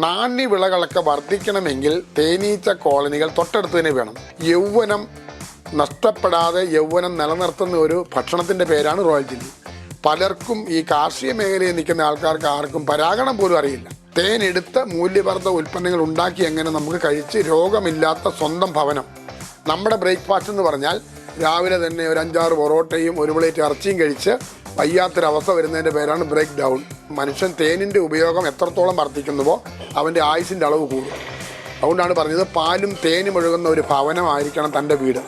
നാണ്യവിളകളൊക്കെ വർദ്ധിക്കണമെങ്കിൽ തേനീച്ച കോളനികൾ തൊട്ടടുത്ത് തന്നെ വേണം. യൗവനം നഷ്ടപ്പെടാതെ യൗവനം നിലനിർത്തുന്ന ഒരു ഭക്ഷണത്തിൻ്റെ പേരാണ് റോയൽ ജെല്ലി. പലർക്കും ഈ കാർഷിക മേഖലയിൽ നിൽക്കുന്ന ആൾക്കാർക്ക് ആർക്കും പരാഗണം പോലും അറിയില്ല. തേൻ എടുത്ത് മൂല്യവർദ്ധിത ഉൽപ്പന്നങ്ങൾ ഉണ്ടാക്കി എങ്ങനെ നമുക്ക് കഴിച്ച് രോഗമില്ലാത്ത സ്വന്തം ഭവനം. നമ്മുടെ ബ്രേക്ക്ഫാസ്റ്റ് എന്ന് പറഞ്ഞാൽ രാവിലെ തന്നെ ഒരു 5-6 പൊറോട്ടയും ഒരു പ്ലേറ്റ് ഇറച്ചിയും കഴിച്ച് വയ്യാത്തൊരവസ്ഥ വരുന്നതിൻ്റെ പേരാണ് ബ്രേക്ക് ഡൗൺ. മനുഷ്യൻ തേനിൻ്റെ ഉപയോഗം എത്രത്തോളം വർദ്ധിക്കുന്നുവോ അവൻ്റെ ആയുസിൻ്റെ അളവ് കൂടും. അതുകൊണ്ടാണ് പറഞ്ഞത് പാലും തേനും ഒഴുകുന്ന ഒരു ഭവനമായിരിക്കണം തൻ്റെ വീട്.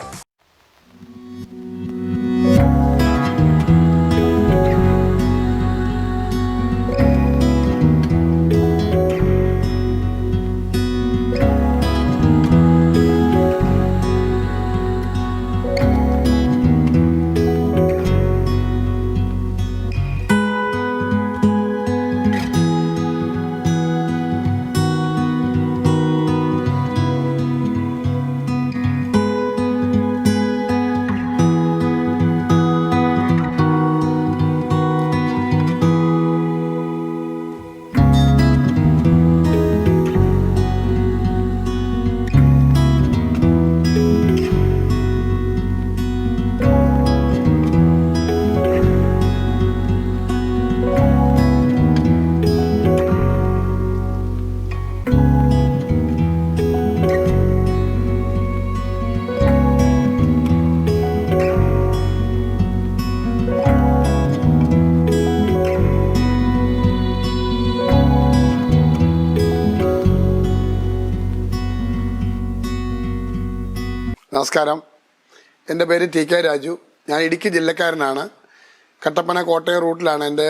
നമസ്കാരം, എൻ്റെ പേര് ടി.കെ. രാജു. ഞാൻ ഇടുക്കി ജില്ലക്കാരനാണ്. കട്ടപ്പന കോട്ടയം റൂട്ടിലാണ് എൻ്റെ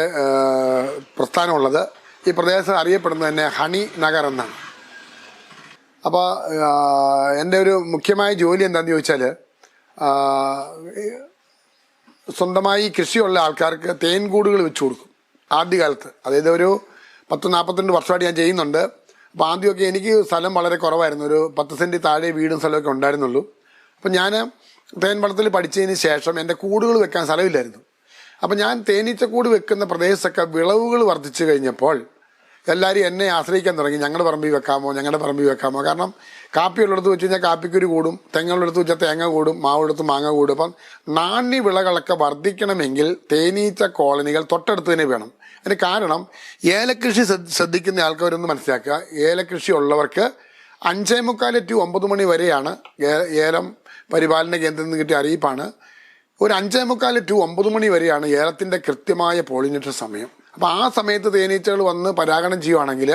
പ്രസ്ഥാനമുള്ളത്. ഈ പ്രദേശം അറിയപ്പെടുന്നത് തന്നെ ഹണി നഗർ എന്നാണ്. അപ്പോൾ എൻ്റെ ഒരു മുഖ്യമായ ജോലി എന്താണെന്ന് ചോദിച്ചാൽ, സ്വന്തമായി കൃഷിയുള്ള ആൾക്കാർക്ക് തേൻ കൂടുകൾ വെച്ച് കൊടുക്കും. ആദ്യകാലത്ത്, അതായത് ഒരു 10-42 വർഷമായിട്ട് ഞാൻ ചെയ്യുന്നുണ്ട്. അപ്പോൾ ആദ്യമൊക്കെ എനിക്ക് സ്ഥലം വളരെ കുറവായിരുന്നു. ഒരു 10 സെൻറ്റ് താഴെ വീടും സ്ഥലമൊക്കെ ഉണ്ടായിരുന്നുള്ളൂ. അപ്പം ഞാൻ തേൻ വളർത്തൽ പഠിച്ചതിന് ശേഷം എൻ്റെ കൂടുകൾ വെക്കാൻ സ്ഥലമില്ലായിരുന്നു. അപ്പം ഞാൻ തേനീച്ചക്കൂട് വെക്കുന്ന പ്രദേശത്തൊക്കെ വിളവുകൾ വർദ്ധിച്ചു കഴിഞ്ഞപ്പോൾ എല്ലാവരും എന്നെ ആശ്രയിക്കാൻ തുടങ്ങി. ഞങ്ങളുടെ പറമ്പിൽ വെക്കാമോ. കാരണം കാപ്പിയുള്ളിടത്ത് വെച്ച് കഴിഞ്ഞാൽ കാപ്പിക്കൊരു കൂടും, തെങ്ങുള്ളിടത്ത് വെച്ചാൽ തേങ്ങ കൂടും, മാവുള്ളിടത്ത് മാങ്ങ കൂടും. അപ്പം നാണ്യവിളകളൊക്കെ വർദ്ധിക്കണമെങ്കിൽ തേനീച്ച കോളനികൾ തൊട്ടടുത്ത് തന്നെ വേണം. അതിന് കാരണം ഏലകൃഷി ശ്രദ്ധിക്കുന്ന ആൾക്കാരൊന്ന് മനസ്സിലാക്കുക. ഏലകൃഷി ഉള്ളവർക്ക് 5:45 to 9 മണി വരെയാണ് ഏലം പരിപാലന കേന്ദ്രത്തിൽ നിന്ന് കിട്ടിയ അറിയിപ്പാണ്. ഒരു 5:45 to 9 മണി വരെയാണ് ഏലത്തിൻ്റെ കൃത്യമായ പോളിനേഷൻ സമയം. അപ്പോൾ ആ സമയത്ത് തേനീച്ചകൾ വന്ന് പരാഗണം ചെയ്യുവാണെങ്കിൽ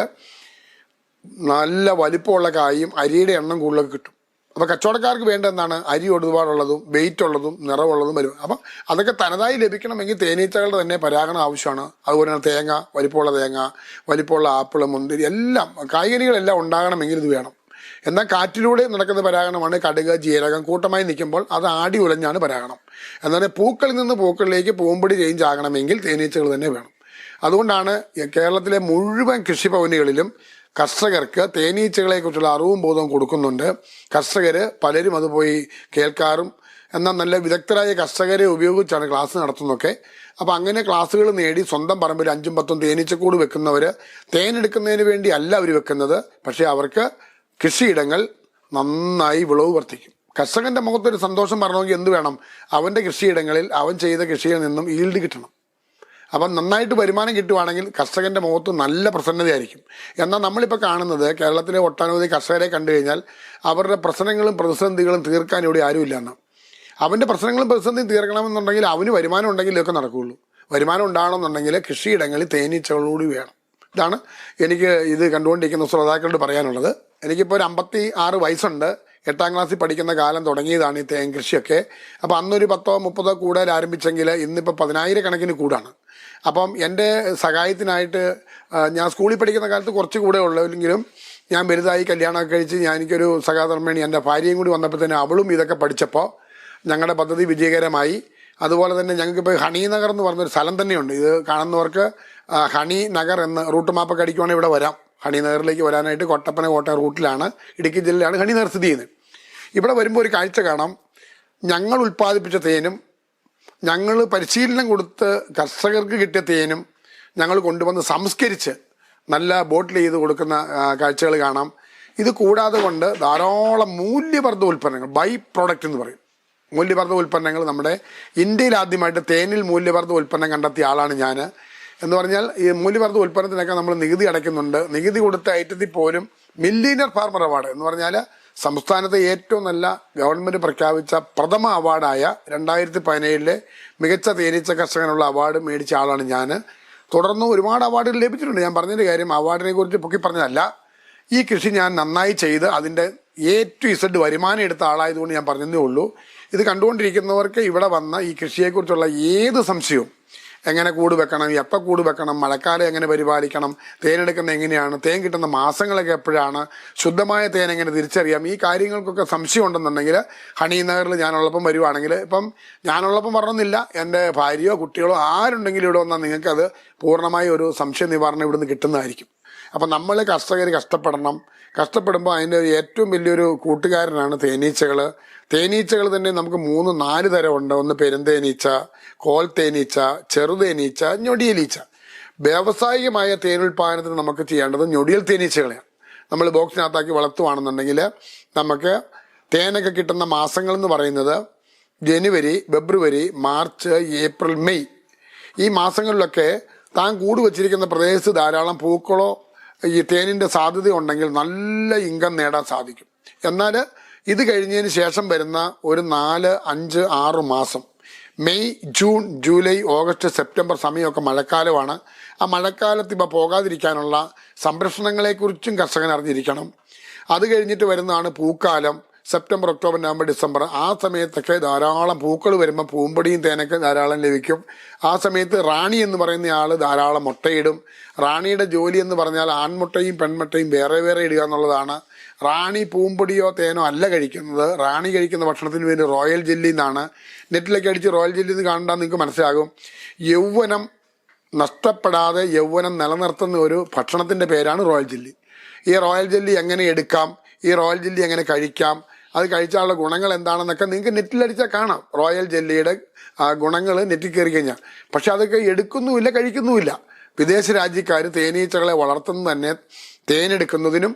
നല്ല വലിപ്പമുള്ള കായും അരിയുടെ എണ്ണം കൂടുതലൊക്കെ കിട്ടും. അപ്പോൾ കച്ചവടക്കാർക്ക് വേണ്ട എന്താണ്, അരി ഒരുപാടുള്ളതും വെയിറ്റ് ഉള്ളതും നിറവുള്ളതും വരും. അപ്പം അതൊക്കെ തനതായി ലഭിക്കണമെങ്കിൽ തേനീച്ചകളുടെ തന്നെ പരാഗണം ആവശ്യമാണ്. അതുപോലെ തന്നെ തേങ്ങ, വലിപ്പമുള്ള ആപ്പിൾ, മുന്തിരി എല്ലാം കായ്കനികളെല്ലാം ഉണ്ടാകണമെങ്കിൽ ഇത് വേണം. എന്നാൽ കാറ്റിലൂടെ നടക്കുന്ന പരാഗണമാണ് കടുക്, ജീരകം കൂട്ടമായി നിൽക്കുമ്പോൾ അത് ആടി ഉലഞ്ഞാണ് പരാഗണം. എന്നാൽ പൂക്കളിൽ നിന്ന് പൂക്കളിലേക്ക് പൂമ്പൊടി ചേഞ്ച് ആകണമെങ്കിൽ തേനീച്ചകൾ തന്നെ വേണം. അതുകൊണ്ടാണ് കേരളത്തിലെ മുഴുവൻ കൃഷിഭവനുകളിലും കർഷകർക്ക് തേനീച്ചകളെക്കുറിച്ചുള്ള അറിവും ബോധവും കൊടുക്കുന്നുണ്ട്. കർഷകർ പലരും അത് പോയി കേൾക്കാറും എന്നാൽ നല്ല വിദഗ്ധരായ കർഷകരെ ഉപയോഗിച്ചാണ് ക്ലാസ് നടത്തുന്നതൊക്കെ. അപ്പോൾ അങ്ങനെ ക്ലാസ്സുകൾ നേടി സ്വന്തം പറമ്പിൽ 5-10 തേനീച്ചക്കൂട് വെക്കുന്നവർ തേനെടുക്കുന്നതിന് വേണ്ടി അല്ല അവർ വെക്കുന്നത്. പക്ഷേ അവർക്ക് കൃഷിയിടങ്ങൾ നന്നായി വിളവ് വർദ്ധിക്കും. കർഷകൻ്റെ മുഖത്തൊരു സന്തോഷം പറഞ്ഞെങ്കിൽ എന്ത് വേണം, അവൻ്റെ കൃഷിയിടങ്ങളിൽ അവൻ ചെയ്ത കൃഷിയിൽ നിന്നും ഈൽഡ് കിട്ടണം. അപ്പം നന്നായിട്ട് വരുമാനം കിട്ടുവാണെങ്കിൽ കർഷകൻ്റെ മുഖത്ത് നല്ല പ്രസന്നതയായിരിക്കും. എന്നാൽ നമ്മളിപ്പോൾ കാണുന്നത് കേരളത്തിലെ ഒട്ടനവധി കർഷകരെ കണ്ടു കഴിഞ്ഞാൽ അവരുടെ പ്രശ്നങ്ങളും പ്രതിസന്ധികളും തീർക്കാൻ ഇവിടെ ആരുമില്ല എന്നാണ്. അവൻ്റെ പ്രശ്നങ്ങളും പ്രതിസന്ധിയും തീർക്കണമെന്നുണ്ടെങ്കിൽ അവന് വരുമാനം ഉണ്ടെങ്കിൽ ഇതൊക്കെ നടക്കുകയുള്ളൂ. വരുമാനം ഉണ്ടാകണമെന്നുണ്ടെങ്കിൽ കൃഷിയിടങ്ങളിൽ തേനീച്ചകളോട് വേണം. ഇതാണ് എനിക്ക് ഇത് കണ്ടുകൊണ്ടിരിക്കുന്ന ശ്രോതാക്കളോട് പറയാനുള്ളത്. എനിക്കിപ്പോൾ ഒരു 56 വയസ്സുണ്ട്. 8ാം ക്ലാസ്സിൽ പഠിക്കുന്ന കാലം തുടങ്ങിയതാണ് ഈ തേൻ കൃഷിയൊക്കെ. അപ്പോൾ അന്നൊരു 10-30 കൂടുതൽ ആരംഭിച്ചെങ്കിൽ ഇന്നിപ്പോൾ 10,000 കണക്കിന് കൂടാണ്. അപ്പം എൻ്റെ സഹായത്തിനായിട്ട് ഞാൻ സ്കൂളിൽ പഠിക്കുന്ന കാലത്ത് കുറച്ച് കൂടെ ഉള്ളെങ്കിലും ഞാൻ വലുതായി കല്യാണമൊക്കെ കഴിച്ച് എനിക്കൊരു സഹധർമ്മിണി എൻ്റെ ഭാര്യയും കൂടി വന്നപ്പോൾ തന്നെ അവളും ഇതൊക്കെ പഠിച്ചപ്പോൾ ഞങ്ങളുടെ പദ്ധതി വിജയകരമായി. അതുപോലെ തന്നെ ഞങ്ങൾക്കിപ്പോൾ ഹണി നഗർ എന്ന് പറഞ്ഞൊരു സ്ഥലം തന്നെയുണ്ട്. ഇത് കാണുന്നവർക്ക് ഹണി നഗർ എന്ന് റൂട്ട് മാപ്പൊക്കെ അടിക്കുവാണെങ്കിൽ ഇവിടെ വരാം. ഹണി നഗറിലേക്ക് വരാനായിട്ട് കോട്ടയം റൂട്ടിലാണ്, ഇടുക്കി ജില്ലയിലാണ് ഹണി നഗർ സ്ഥിതി ചെയ്യുന്നത്. ഇവിടെ വരുമ്പോൾ ഒരു കാഴ്ച കാണാം. ഞങ്ങൾ ഉൽപ്പാദിപ്പിച്ച തേനും ഞങ്ങൾ പരിശീലനം കൊടുത്ത് കർഷകർക്ക് കിട്ടിയ തേനും ഞങ്ങൾ കൊണ്ടുവന്ന് സംസ്കരിച്ച് നല്ല ബോട്ടിൽ ചെയ്ത് കൊടുക്കുന്ന കാഴ്ചകൾ കാണാം. ഇത് കൂടാതെ കൊണ്ട് ധാരാളം മൂല്യവർദ്ധിത ഉൽപ്പന്നങ്ങൾ, ബൈ പ്രോഡക്റ്റ് എന്ന് പറയും, മൂല്യവർദ്ധിത ഉൽപ്പന്നങ്ങൾ. നമ്മുടെ ഇന്ത്യയിൽ ആദ്യമായിട്ട് തേനിൽ മൂല്യവർദ്ധിത ഉൽപ്പന്നം കണ്ടെത്തിയ ആളാണ് ഞാൻ. എന്ന് പറഞ്ഞാൽ ഈ മൂല്യവർദ്ധിത ഉൽപ്പന്നത്തിനൊക്കെ നമ്മൾ നികുതി അടയ്ക്കുന്നുണ്ട്. നികുതി കൊടുത്ത ഐറ്റത്തിൽ പോലും മില്ലിയനർ ഫാർമർ അവാർഡ് എന്ന് പറഞ്ഞാൽ സംസ്ഥാനത്തെ ഏറ്റവും നല്ല ഗവൺമെൻറ് പ്രഖ്യാപിച്ച പ്രഥമ അവാർഡായ 2017 മികച്ച തേനീച്ച കർഷകനുള്ള അവാർഡ് മേടിച്ച ആളാണ് ഞാൻ. തുടർന്ന് ഒരുപാട് അവാർഡുകൾ ലഭിച്ചിട്ടുണ്ട്. ഞാൻ പറഞ്ഞതിൻ്റെ കാര്യം അവാർഡിനെ കുറിച്ച് പൊക്കി പറഞ്ഞതല്ല. ഈ കൃഷി ഞാൻ നന്നായി ചെയ്ത് അതിൻ്റെ A to Z വരുമാനം എടുത്ത ആളായതുകൊണ്ട് ഞാൻ പറഞ്ഞതേ ഉള്ളൂ. ഇത് കണ്ടുകൊണ്ടിരിക്കുന്നവർക്ക് ഇവിടെ വന്ന ഈ കൃഷിയെക്കുറിച്ചുള്ള ഏത് സംശയവും, എങ്ങനെ കൂട് വെക്കണം, എപ്പോൾ കൂട് വെക്കണം, മഴക്കാലം എങ്ങനെ പരിപാലിക്കണം, തേനെടുക്കുന്നത് എങ്ങനെയാണ്, തേൻ കിട്ടുന്ന മാസങ്ങളൊക്കെ എപ്പോഴാണ്, ശുദ്ധമായ തേൻ എങ്ങനെ തിരിച്ചറിയാം, ഈ കാര്യങ്ങൾക്കൊക്കെ സംശയം ഉണ്ടെന്നുണ്ടെങ്കിൽ ഹണി നഗറിൽ ഞാനുള്ളപ്പം വരുവാണെങ്കിൽ, ഇപ്പം ഞാനുള്ളപ്പം പറഞ്ഞൊന്നുമില്ല, എൻ്റെ ഭാര്യയോ കുട്ടികളോ ആരുണ്ടെങ്കിലും ഇവിടെ വന്നാൽ നിങ്ങൾക്കത് പൂർണ്ണമായി ഒരു സംശയ നിവാരണം ഇവിടുന്ന് കിട്ടുന്നതായിരിക്കും. അപ്പം നമ്മൾ കർഷകർ കഷ്ടപ്പെടുമ്പോൾ അതിൻ്റെ ഏറ്റവും വലിയൊരു കൂട്ടുകാരനാണ് തേനീച്ചകൾ. തേനീച്ചകൾ തന്നെ നമുക്ക് 3-4 തരമുണ്ട്. ഒന്ന് പെരുന്തേനീച്ച, കോൽ തേനീച്ച, ചെറുതേനീച്ച, ഞൊടിയലീച്ച. വ്യാവസായികമായ തേനുൽപാദനത്തിന് നമുക്ക് ചെയ്യേണ്ടത് ഞൊടിയൽ തേനീച്ചകളെയാണ്. നമ്മൾ ബോക്സിനകത്താക്കി വളർത്തുവാണെന്നുണ്ടെങ്കിൽ നമുക്ക് തേനൊക്കെ കിട്ടുന്ന മാസങ്ങളെന്ന് പറയുന്നത് ജനുവരി, ഫെബ്രുവരി, മാർച്ച്, ഏപ്രിൽ, മെയ്. ഈ മാസങ്ങളിലൊക്കെ താൻ കൂട് വച്ചിരിക്കുന്ന പ്രദേശത്ത് ധാരാളം പൂക്കളോ ഈ തേനിൻ്റെ സാധ്യത ഉണ്ടെങ്കിൽ നല്ല ഇൻകം നേടാൻ സാധിക്കും. എന്നാൽ ഇത് കഴിഞ്ഞതിന് ശേഷം വരുന്ന ഒരു 4, 5, 6 മാസം, May, June, July, August, September സമയമൊക്കെ മഴക്കാലമാണ്. ആ മഴക്കാലത്ത് ഇപ്പോൾ പോകാതിരിക്കാനുള്ള സംരക്ഷണങ്ങളെക്കുറിച്ചും കർഷകൻ അറിഞ്ഞിരിക്കണം. അത് കഴിഞ്ഞിട്ട് വരുന്നതാണ് പൂക്കാലം, സെപ്റ്റംബർ, ഒക്ടോബർ, നവംബർ, ഡിസംബർ. ആ സമയത്തൊക്കെ ധാരാളം പൂക്കൾ വരുമ്പോൾ പൂമ്പൊടിയും തേനൊക്കെ ധാരാളം ലഭിക്കും. ആ സമയത്ത് റാണി എന്ന് പറയുന്ന ആൾ ധാരാളം മുട്ടയിടും. റാണിയുടെ ജോലി എന്ന് പറഞ്ഞാൽ ആൺമുട്ടയും പെൺമുട്ടയും വേറെ വേറെ ഇടുക എന്നുള്ളതാണ്. റാണി പൂമ്പൊടിയോ തേനോ അല്ല കഴിക്കുന്നത്. റാണി കഴിക്കുന്ന ഭക്ഷണത്തിന് വേണ്ടി റോയൽ ജെല്ലി എന്നാണ്. നെറ്റിലൊക്കെ അടിച്ച് റോയൽ ജെല്ലി എന്ന് കണ്ടാൽ നിങ്ങൾക്ക് മനസ്സിലാകും. യൗവനം നഷ്ടപ്പെടാതെ യൗവനം നിലനിർത്തുന്ന ഒരു ഭക്ഷണത്തിൻ്റെ പേരാണ് റോയൽ ജെല്ലി. ഈ റോയൽ ജെല്ലി എങ്ങനെ എടുക്കാം, ഈ റോയൽ ജെല്ലി എങ്ങനെ കഴിക്കാം, അത് കഴിച്ചാലുള്ള ഗുണങ്ങൾ എന്താണെന്നൊക്കെ നിങ്ങൾക്ക് നെറ്റിലടിച്ചാൽ കാണാം. റോയൽ ജെല്ലിയുടെ ഗുണങ്ങൾ നെറ്റിൽ കയറി കഴിഞ്ഞാൽ. പക്ഷെ അതൊക്കെ എടുക്കുന്നുമില്ല, കഴിക്കുന്നുമില്ല. വിദേശ രാജ്യക്കാർ തേനീച്ചകളെ വളർത്തുന്നത് തന്നെ തേനെടുക്കുന്നതിനും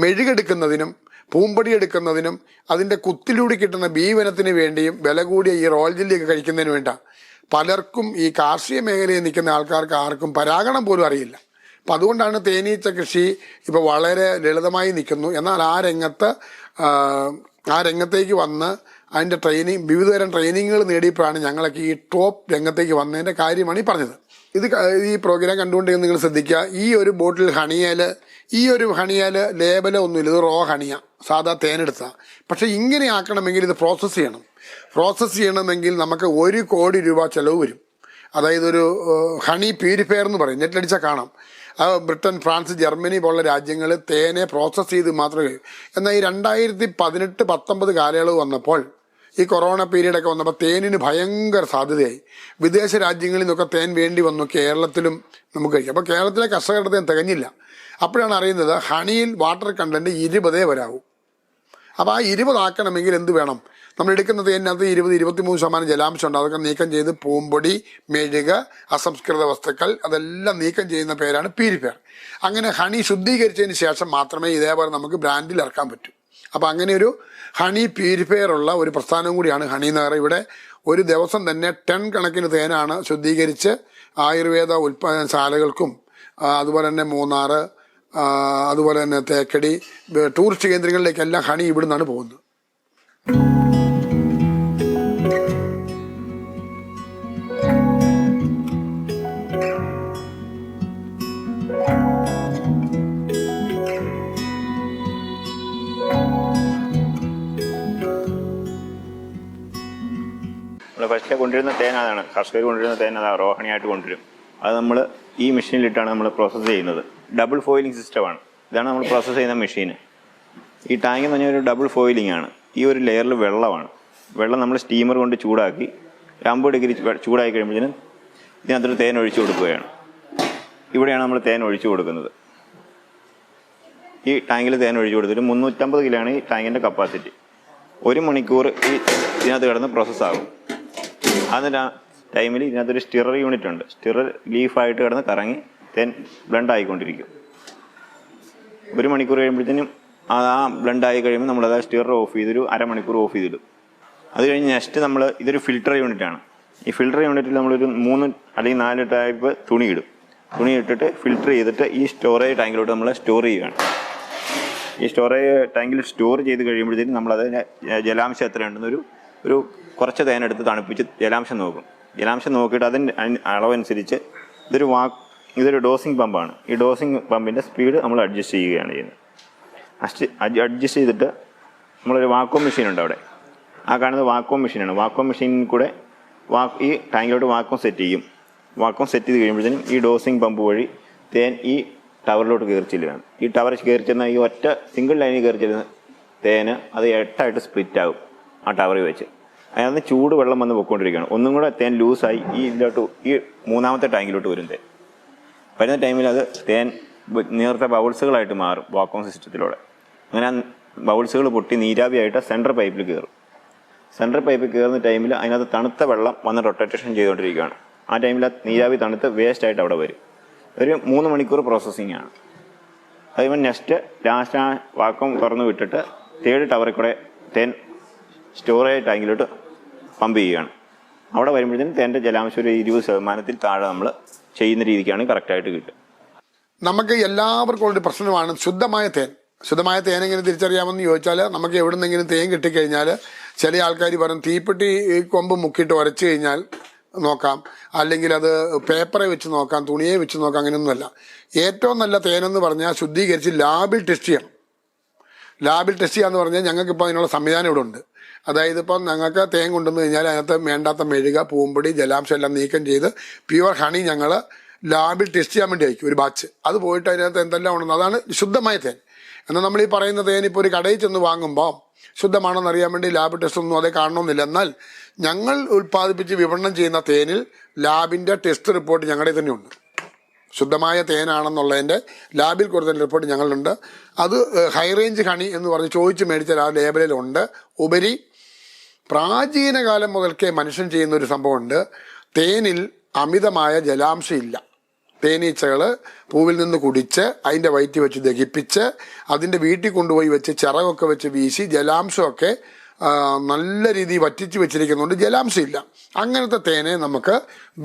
മെഴുകെടുക്കുന്നതിനും പൂമ്പൊടി എടുക്കുന്നതിനും അതിൻ്റെ കുത്തിലൂടെ കിട്ടുന്ന ബീവനത്തിന് വേണ്ടിയും വില കൂടിയ ഈ റോയൽ ജെല്ലിയൊക്കെ കഴിക്കുന്നതിന് വേണ്ടിയാണ്. പലർക്കും ഈ കാർഷിക മേഖലയിൽ നിൽക്കുന്ന ആൾക്കാർക്ക് ആർക്കും പരാഗണം പോലും അറിയില്ല. അപ്പം അതുകൊണ്ടാണ് തേനീച്ച കൃഷി ഇപ്പോൾ വളരെ ലളിതമായി നിൽക്കുന്നു. എന്നാൽ ആ രംഗത്തേക്ക് വന്ന് അതിൻ്റെ വിവിധതരം ട്രെയിനിങ്ങുകൾ നേടിയപ്പോഴാണ് ഞങ്ങളൊക്കെ ഈ ടോപ്പ് രംഗത്തേക്ക് വന്നതിൻ്റെ കാര്യമാണ് ഈ പറഞ്ഞത്. ഈ പ്രോഗ്രാം കണ്ടുകൊണ്ടിരിക്കുന്ന നിങ്ങൾ ശ്രദ്ധിക്കുക. ഈ ഒരു ബോട്ടിൽ ഹണിയാൽ ലേബലോ ഒന്നുമില്ല, ഇത് റോ ഹണിയ, സാധാ തേനെടുത്ത. പക്ഷെ ഇങ്ങനെ ആക്കണമെങ്കിൽ ഇത് പ്രോസസ്സ് ചെയ്യണമെങ്കിൽ നമുക്ക് 1 കോടി രൂപ ചിലവ് വരും. അതായത് ഒരു ഹണി പ്യൂരിഫയർ എന്ന് പറയും, നെറ്റിലടിച്ചാൽ കാണാം. ബ്രിട്ടൻ, ഫ്രാൻസ്, ജർമ്മനി പോലുള്ള രാജ്യങ്ങൾ തേനെ പ്രോസസ്സ് ചെയ്ത് മാത്രമേ കഴിയൂ. എന്നാൽ ഈ 2018-19 കാലയളവ് വന്നപ്പോൾ, ഈ കൊറോണ പീരീഡൊക്കെ വന്നപ്പോൾ തേനിന് ഭയങ്കര സാധ്യതയായി. വിദേശ രാജ്യങ്ങളിൽ നിന്നൊക്കെ തേൻ വേണ്ടി വന്നു. കേരളത്തിലും നമുക്ക് കഴിക്കാം. അപ്പോൾ കേരളത്തിലെ കർഷകരുടെ തേൻ തികഞ്ഞില്ല. അപ്പോഴാണ് അറിയുന്നത് ഹണിയിൽ വാട്ടർ കണ്ടൻറ്റ് 20 വരാവൂ. അപ്പോൾ ആ 20 ആക്കണമെങ്കിൽ എന്ത് വേണം? നമ്മൾ എടുക്കുന്ന തേനിനകത്ത് 20-23% ജലാംശം ഉണ്ട്. അതൊക്കെ നീക്കം ചെയ്ത് പൂമ്പൊടി, മെഴുക്, അസംസ്കൃത വസ്തുക്കൾ അതെല്ലാം നീക്കം ചെയ്യുന്ന പേരാണ് പ്യൂരിഫയർ. അങ്ങനെ ഹണി ശുദ്ധീകരിച്ചതിന് ശേഷം മാത്രമേ ഇതേപോലെ നമുക്ക് ബ്രാൻഡിൽ ഇറക്കാൻ പറ്റൂ. അപ്പോൾ അങ്ങനെ ഒരു ഹണി പ്യൂരിഫയർ ഉള്ള ഒരു പ്രസ്ഥാനം കൂടിയാണ് ഹണി നഗർ. ഇവിടെ ഒരു ദിവസം തന്നെ 10 കണക്കിന് തേനാണ് ശുദ്ധീകരിച്ച് ആയുർവേദ ഉൽപ്പാദനശാലകൾക്കും അതുപോലെ തന്നെ മൂന്നാർ, അതുപോലെ തന്നെ തേക്കടി, ടൂറിസ്റ്റ് കേന്ദ്രങ്ങളിലേക്കെല്ലാം ഹണി ഇവിടെ നിന്നാണ് പോകുന്നത്. ഫസ്റ്റ് കൊണ്ടുവരുന്ന തേൻ അതാണ്, കർഷകർ കൊണ്ടുവരുന്ന തേൻ അതാണ് റോഹണിയായിട്ട് കൊണ്ടുവരും. അത് നമ്മൾ ഈ മെഷീനിലിട്ടാണ് നമ്മൾ പ്രോസസ്സ് ചെയ്യുന്നത്. ഡബിൾ ഫോയിലിംഗ് സിസ്റ്റമാണ്. ഇതാണ് നമ്മൾ പ്രോസസ്സ് ചെയ്യുന്ന മെഷീൻ. ഈ ടാങ്ക് എന്ന് പറഞ്ഞാൽ ഒരു ഡബിൾ ഫോയിലിംഗ് ആണ്. ഈ ഒരു ലെയറിൽ വെള്ളം നമ്മൾ സ്റ്റീമർ കൊണ്ട് ചൂടാക്കി 50 ഡിഗ്രി ചൂടായി കഴിയുമ്പോഴത്തേനും ഇതിനകത്തൊരു തേൻ ഒഴിച്ചു കൊടുക്കുകയാണ്. ഇവിടെയാണ് നമ്മൾ തേൻ ഒഴിച്ചു കൊടുക്കുന്നത്. ഈ ടാങ്കിൽ തേൻ ഒഴിച്ചു കൊടുത്തിട്ട് 350 കിലോ ആണ് ഈ ടാങ്കിൻ്റെ കപ്പാസിറ്റി. 1 മണിക്കൂർ ഇതിനകത്ത് കിടന്ന് പ്രോസസ്സാകും. അതിന് ടൈമിൽ ഇതിനകത്തൊരു സ്റ്റിറർ യൂണിറ്റ് ഉണ്ട്. സ്റ്റിറർ ലീഫായിട്ട് കിടന്ന് കറങ്ങി തേൻ ബ്ലെൻഡ് ആയിക്കൊണ്ടിരിക്കും. 1 മണിക്കൂർ കഴിയുമ്പോഴത്തേനും ആ ബ്ലെൻഡായി കഴിയുമ്പോൾ നമ്മളത് സ്റ്റിറർ ഓഫ് ചെയ്തൊരു അരമണിക്കൂർ ഓഫ് ചെയ്തിടും. അത് കഴിഞ്ഞ് നെക്സ്റ്റ് നമ്മൾ ഇതൊരു ഫിൽട്ടർ യൂണിറ്റാണ്. ഈ ഫിൽട്ടർ യൂണിറ്റിൽ നമ്മളൊരു 3 അല്ലെങ്കിൽ 4 ടൈപ്പ് തുണി ഇടും. തുണി ഇട്ടിട്ട് ഫിൽട്ടർ ചെയ്തിട്ട് ഈ സ്റ്റോറേജ് ടാങ്കിലോട്ട് നമ്മൾ സ്റ്റോർ ചെയ്യുകയാണ്. ഈ സ്റ്റോറേജ് ടാങ്കിൽ സ്റ്റോർ ചെയ്ത് കഴിയുമ്പോഴത്തേക്കും നമ്മളത് ജലാംശം എത്ര ഉണ്ടെന്നൊരു കുറച്ച് തേനെടുത്ത് തണുപ്പിച്ച് ജലാംശം നോക്കും. ജലാംശം നോക്കിയിട്ട് അതിൻ്റെ അളവനുസരിച്ച് ഇതൊരു ഡോസിങ് പമ്പാണ്. ഈ ഡോസിങ് പമ്പിൻ്റെ സ്പീഡ് നമ്മൾ അഡ്ജസ്റ്റ് ചെയ്യുകയാണ് ചെയ്യുന്നത്. അഡ്ജസ്റ്റ് ചെയ്തിട്ട് നമ്മളൊരു വാക്വം മെഷീൻ ഉണ്ട് അവിടെ. ആ കാണുന്നത് വാക്വം മെഷീനാണ്. വാക്വം മെഷീനിൽ കൂടെ ഈ ടാങ്കിലോട്ട് വാക്വം സെറ്റ് ചെയ്യും. വാക്വം സെറ്റ് ചെയ്ത് കഴിയുമ്പോഴത്തേനും ഈ ഡോസിങ് പമ്പ് വഴി തേൻ ഈ ടവറിലോട്ട് കയറി ചെല്ലുകയാണ്. ഈ ടവർ കയറി ചെന്ന ഈ ഒറ്റ സിംഗിൾ ലൈനിൽ കയറി ചെല്ലുന്ന തേന് അത് 8ആയിട്ട് സ്പ്ലിറ്റ് ആകും ആ ടവറിൽ വെച്ച്. അതിനകത്ത് ചൂട് വെള്ളം വന്ന് പൊയ്ക്കൊണ്ടിരിക്കുകയാണ്. ഒന്നും കൂടെ തേൻ ലൂസായി ഈ 3ാമത്തെ ടാങ്കിലോട്ട് വരും. തേൻ വരുന്ന ടൈമിൽ അത് തേൻ നേരത്തെ ബൗൾസുകളായിട്ട് മാറും വാക്വം സിസ്റ്റത്തിലൂടെ. അങ്ങനെ ബൗൾസുകൾ പൊട്ടി നീരാവിയായിട്ട് സെൻട്രൽ പൈപ്പിൽ കയറും. സെൻട്രൽ പൈപ്പിൽ കയറുന്ന ടൈമിൽ അതിനകത്ത് തണുത്ത വെള്ളം വന്ന് റൊട്ടേഷൻ ചെയ്തുകൊണ്ടിരിക്കുകയാണ്. ആ ടൈമിൽ ആ നീരാവി തണുത്ത് വേസ്റ്റായിട്ട് അവിടെ വരും. ഒരു 3 മണിക്കൂർ പ്രോസസ്സിംഗ് ആണ്. അതുപോലെ ലാസ്റ്റ് ആ വാക്വം തുറന്ന് വിട്ടിട്ട് 3rd ടവറിൽ കൂടെ തേൻ സ്റ്റോറേജ് ടാങ്കിലോട്ട് പമ്പ് ചെയ്യുകയാണ്. അവിടെ വരുമ്പോഴത്തേനും തേൻ്റെ ജലാംശം ഒരു 20% താഴെ നമ്മൾ ചെയ്യുന്ന രീതിക്കാണ് കറക്റ്റായിട്ട് കിട്ടുക. നമുക്ക് എല്ലാവർക്കും ഒരു പ്രശ്നമാണ് ശുദ്ധമായ തേൻ. ശുദ്ധമായ തേൻ എങ്ങനെ തിരിച്ചറിയാമെന്ന് ചോദിച്ചാൽ, നമുക്ക് എവിടെ നിന്നെങ്കിലും തേൻ കിട്ടിക്കഴിഞ്ഞാൽ ചില ആൾക്കാർ പറയും തീപ്പെട്ടി കൊമ്പ് മുക്കിയിട്ട് ഉരച്ച് കഴിഞ്ഞാൽ നോക്കാം, അല്ലെങ്കിൽ അത് പേപ്പറെ വെച്ച് നോക്കാം, തുണിയെ വെച്ച് നോക്കാം. അങ്ങനെയൊന്നുമല്ല. ഏറ്റവും നല്ല തേനെന്ന് പറഞ്ഞാൽ ശുദ്ധീകരിച്ച് ലാബിൽ ടെസ്റ്റ് ചെയ്യണം. ലാബിൽ ടെസ്റ്റ് ചെയ്യാന്ന് പറഞ്ഞാൽ ഞങ്ങൾക്കിപ്പോൾ അതിനുള്ള സംവിധാനം ഇവിടെ ഉണ്ട്. അതായത് ഇപ്പം ഞങ്ങൾക്ക് തേൻ കൊണ്ടുവന്ന് കഴിഞ്ഞാൽ അതിനകത്ത് വേണ്ടാത്ത മെഴുക, പൂമ്പൊടി, ജലാംശം എല്ലാം നീക്കം ചെയ്ത് പ്യുവർ ഹണി ഞങ്ങൾ ലാബിൽ ടെസ്റ്റ് ചെയ്യാൻ വേണ്ടി അയക്കും, ഒരു ബാച്ച്. അത് പോയിട്ട് അതിനകത്ത് എന്തെല്ലാം ഉണ്ടെന്ന്, അതാണ് ശുദ്ധമായ തേൻ. എന്നാൽ നമ്മൾ ഈ പറയുന്ന തേൻ ഇപ്പോൾ ഒരു കടയിൽ ചെന്ന് വാങ്ങുമ്പോൾ ശുദ്ധമാണെന്ന് അറിയാൻ വേണ്ടി ലാബ് ടെസ്റ്റ് ഒന്നും അതേ കാണണമെന്നില്ല. എന്നാൽ ഞങ്ങൾ ഉൽപ്പാദിപ്പിച്ച് വിപണനം ചെയ്യുന്ന തേനിൽ ലാബിൻ്റെ ടെസ്റ്റ് റിപ്പോർട്ട് ഞങ്ങളുടെ തന്നെ ഉണ്ട്. ശുദ്ധമായ തേനാണെന്നുള്ളതിൻ്റെ ലാബിൽ കൊടുത്ത റിപ്പോർട്ട് ഞങ്ങളുണ്ട്. അത് ഹൈ റേഞ്ച് ഹണി എന്ന് പറഞ്ഞ് ചോദിച്ച് മേടിച്ചാൽ ആ ലേബലിലുണ്ട്. ഉപരി പ്രാചീന കാലം മുതൽക്കേ മനുഷ്യൻ ചെയ്യുന്ന ഒരു സംഭവമുണ്ട്. തേനിൽ അമിതമായ ജലാംശം ഇല്ല. തേനീച്ചകൾ പൂവിൽ നിന്ന് കുടിച്ച് അതിൻ്റെ വയറ്റിൽ വെച്ച് ദഹിപ്പിച്ച് അതിൻ്റെ വീട്ടിൽ കൊണ്ടുപോയി വെച്ച് ചിറകൊക്കെ വെച്ച് വീശി ജലാംശമൊക്കെ നല്ല രീതിയിൽ വറ്റിച്ച് വെച്ചിരിക്കുന്നതുകൊണ്ട് ജലാംശം ഇല്ല. അങ്ങനത്തെ തേനെ നമുക്ക്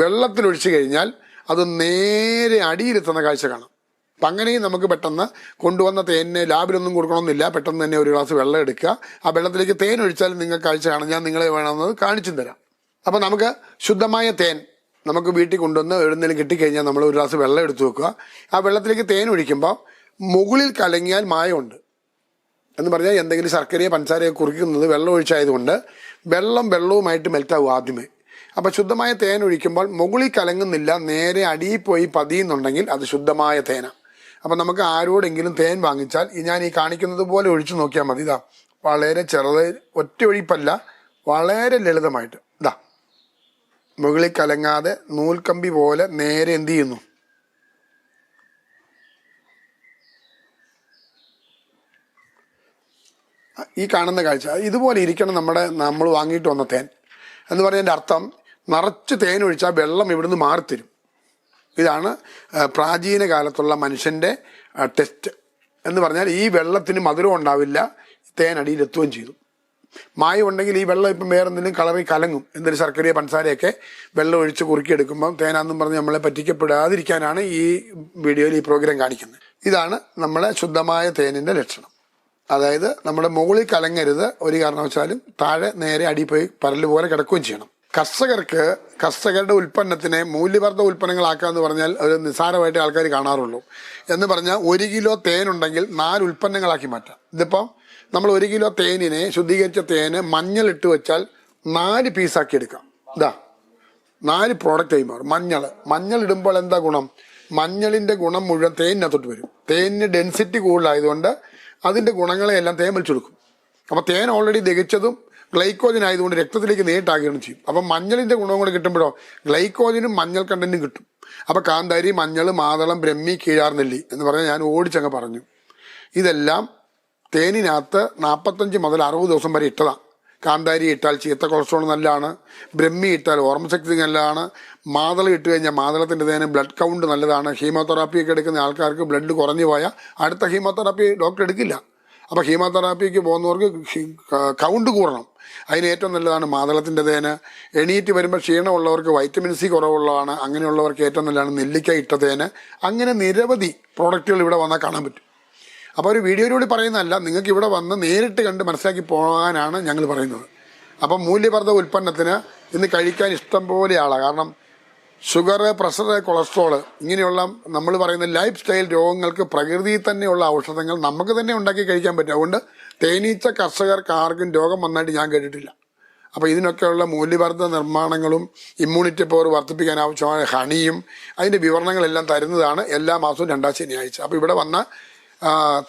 വെള്ളത്തിലൊഴിച്ച് കഴിഞ്ഞാൽ അത് നേരെ അടിയിലെത്തുന്ന കാഴ്ച കാണാം. അപ്പം അങ്ങനെയും നമുക്ക് പെട്ടെന്ന് കൊണ്ടുവന്ന തേനിനെ ലാബിലൊന്നും കൊടുക്കണമെന്നില്ല. പെട്ടെന്ന് തന്നെ ഒരു ഗ്ലാസ് വെള്ളം എടുക്കുക, ആ വെള്ളത്തിലേക്ക് തേൻ ഒഴിച്ചാൽ നിങ്ങൾക്ക് കാഴ്ച കാണാം. ഞാൻ നിങ്ങളെ വേണമെന്നത് കാണിച്ചും തരാം. അപ്പം നമുക്ക് ശുദ്ധമായ തേൻ നമുക്ക് വീട്ടിൽ കൊണ്ടുവന്ന് എഴുന്നേലും കിട്ടിക്കഴിഞ്ഞാൽ നമ്മൾ ഒരു ഗ്ലാസ് വെള്ളം എടുത്തു വെക്കുക. ആ വെള്ളത്തിലേക്ക് തേൻ ഒഴിക്കുമ്പോൾ മുകളിൽ കലങ്ങിയാൽ മായമുണ്ട് എന്ന് പറഞ്ഞാൽ എന്തെങ്കിലും ശർക്കരയോ പഞ്ചസാരയോ കുറിക്കുന്നത് വെള്ളം ഒഴിച്ചായതുകൊണ്ട് വെള്ളവുമായിട്ട് മെൽറ്റാവും ആദ്യമേ. അപ്പം ശുദ്ധമായ തേൻ ഒഴിക്കുമ്പോൾ മുകളിൽ കലങ്ങുന്നില്ല, നേരെ അടിയിൽ പോയി പതിയുന്നുണ്ടെങ്കിൽ അത് ശുദ്ധമായ തേനാണ്. അപ്പം നമുക്ക് ആരോടെങ്കിലും തേൻ വാങ്ങിച്ചാൽ ഞാൻ ഈ കാണിക്കുന്നത് പോലെ ഒഴിച്ചു നോക്കിയാൽ മതി. ഇതാ വളരെ ചെറുത്, ഒറ്റ ഒഴിപ്പല്ല, വളരെ ലളിതമായിട്ട് ഇതാ മുകളിൽ കലങ്ങാതെ നൂൽക്കമ്പി പോലെ നേരെ എന്ത് ചെയ്യുന്നു, ഈ കാണുന്ന കാഴ്ച ഇതുപോലെ ഇരിക്കണം നമ്മൾ വാങ്ങിയിട്ട് വന്ന തേൻ എന്ന് പറയുന്നതിൻ്റെ അർത്ഥം. നിറച്ച് തേൻ ഒഴിച്ചാൽ വെള്ളം ഇവിടുന്ന് മാറിത്തരും. ഇതാണ് പ്രാചീന കാലത്തുള്ള മനുഷ്യൻ്റെ ടെസ്റ്റ് എന്ന് പറഞ്ഞാൽ. ഈ വെള്ളത്തിന് മധുരം ഉണ്ടാവില്ല, തേൻ അടിയിലെത്തുകയും ചെയ്തു. മായം ഉണ്ടെങ്കിൽ ഈ വെള്ളം ഇപ്പം വേറെ എന്തെങ്കിലും കളറിൽ കലങ്ങും. എന്തൊരു ശർക്കരയോ പഞ്ചസാരയൊക്കെ വെള്ളം ഒഴിച്ച് കുറുക്കിയെടുക്കുമ്പം തേനാന്നും പറഞ്ഞ് നമ്മളെ പറ്റിക്കപ്പെടാതിരിക്കാനാണ് ഈ വീഡിയോയിൽ ഈ പ്രോഗ്രാം കാണിക്കുന്നത്. ഇതാണ് നമ്മളെ ശുദ്ധമായ തേനിൻ്റെ ലക്ഷണം. അതായത് നമ്മുടെ മുകളിൽ കലങ്ങരുത് ഒരു കാരണവശാലും, താഴെ നേരെ അടി പോയി പരല് പോലെ കിടക്കുകയും ചെയ്യണം. കർഷകരുടെ ഉൽപ്പന്നത്തിനെ മൂല്യവർദ്ധ ഉൽപ്പന്നങ്ങളാക്കുക എന്ന് പറഞ്ഞാൽ ഒരു നിസ്സാരമായിട്ട് ആൾക്കാർ കാണാറുള്ളൂ. എന്ന് പറഞ്ഞാൽ 1 കിലോ തേനുണ്ടെങ്കിൽ 4 ഉൽപ്പന്നങ്ങളാക്കി മാറ്റാം. ഇതിപ്പം നമ്മൾ 1 കിലോ തേനിനെ, ശുദ്ധീകരിച്ച തേന് മഞ്ഞളിട്ട് വെച്ചാൽ 4 പീസാക്കി എടുക്കാം. ഇതാ 4 പ്രോഡക്റ്റായി മാറും. മഞ്ഞൾ ഇടുമ്പോൾ എന്താ ഗുണം? മഞ്ഞളിൻ്റെ ഗുണം മുഴുവൻ തേനിനകത്തോട്ട് വരും. തേനിന് ഡെൻസിറ്റി കൂടുതലായതുകൊണ്ട് അതിൻ്റെ ഗുണങ്ങളെയെല്ലാം തേൻ വലിച്ചെടുക്കും. അപ്പോൾ തേൻ ഓൾറെഡി ദഹിച്ചതും ഗ്ലൈക്കോജൻ ആയതുകൊണ്ട് രക്തത്തിലേക്ക് നേരിട്ടാകുകയും ചെയ്യും. അപ്പം മഞ്ഞളിൻ്റെ ഗുണം കൂടെ കിട്ടുമ്പോഴോ ഗ്ലൈക്കോജനും മഞ്ഞൾ കണ്ടന്റും കിട്ടും. അപ്പോൾ കാന്താരി, മഞ്ഞൾ, മാതളം, ബ്രഹ്മി, കീഴാർനെല്ലി എന്ന് പറഞ്ഞാൽ ഞാൻ ഓടിച്ചങ്ങ് പറഞ്ഞു. ഇതെല്ലാം തേനിനകത്ത് 45 മുതൽ 60 ദിവസം വരെ ഇട്ടതാണ്. കാന്താരി ഇട്ടാൽ ചീത്ത കൊളസ്ട്രോൾ നല്ലതാണ്, ബ്രഹ്മി ഇട്ടാൽ ഓർമ്മശക്തി നല്ലതാണ്, മാതളം ഇട്ട് കഴിഞ്ഞാൽ മാതളത്തിൻ്റെ തേന് ബ്ലഡ് കൗണ്ട് നല്ലതാണ്. ഹീമോതെറാപ്പിയൊക്കെ എടുക്കുന്ന ആൾക്കാർക്ക് ബ്ലഡ് കുറഞ്ഞു പോയാൽ അടുത്ത ഹീമോതെറാപ്പി ഡോക്ടർ എടുക്കില്ല. അപ്പോൾ ഹീമോതെറാപ്പിക്ക് പോകുന്നവർക്ക് കൗണ്ട് കൂടണം, അതിന് ഏറ്റവും നല്ലതാണ് മാതളത്തിൻ്റെ തേന്. എണീറ്റ് വരുമ്പോൾ ക്ഷീണമുള്ളവർക്ക് വൈറ്റമിൻ സി കുറവുള്ളതാണ്, അങ്ങനെയുള്ളവർക്ക് ഏറ്റവും നല്ലതാണ് നെല്ലിക്ക ഇട്ട തേന്. അങ്ങനെ നിരവധി പ്രോഡക്റ്റുകൾ ഇവിടെ വന്നാൽ കാണാൻ പറ്റും. അപ്പോൾ ഒരു വീഡിയോയിലൂടെ പറയുന്നതല്ല, നിങ്ങൾക്ക് ഇവിടെ വന്ന് നേരിട്ട് കണ്ട് മനസ്സിലാക്കി പോകാനാണ് ഞങ്ങൾ പറയുന്നത്. അപ്പം മൂല്യവർദ്ധ ഉൽപ്പന്നത്തിന് ഇന്ന് കഴിക്കാൻ ഇഷ്ടം പോലെ ആളാണ്. കാരണം ഷുഗർ, പ്രഷർ, കൊളസ്ട്രോൾ ഇങ്ങനെയുള്ള നമ്മൾ പറയുന്ന ലൈഫ് സ്റ്റൈൽ രോഗങ്ങൾക്ക് പ്രകൃതിയിൽ തന്നെയുള്ള ഔഷധങ്ങൾ നമുക്ക് തന്നെ ഉണ്ടാക്കി കഴിക്കാൻ പറ്റും. അതുകൊണ്ട് തേനീച്ച കർഷകർക്ക് ആർക്കും രോഗം വന്നായിട്ട് ഞാൻ കേട്ടിട്ടില്ല. അപ്പോൾ ഇതിനൊക്കെയുള്ള മൂല്യവർദ്ധ നിർമ്മാണങ്ങളും ഇമ്മ്യൂണിറ്റി പവർ വർദ്ധിപ്പിക്കാൻ ആവശ്യമായ ഹണിയും അതിൻ്റെ വിവരണങ്ങളെല്ലാം തരുന്നതാണ് എല്ലാ മാസവും 2ാം ശനിയാഴ്ച. അപ്പോൾ ഇവിടെ വന്ന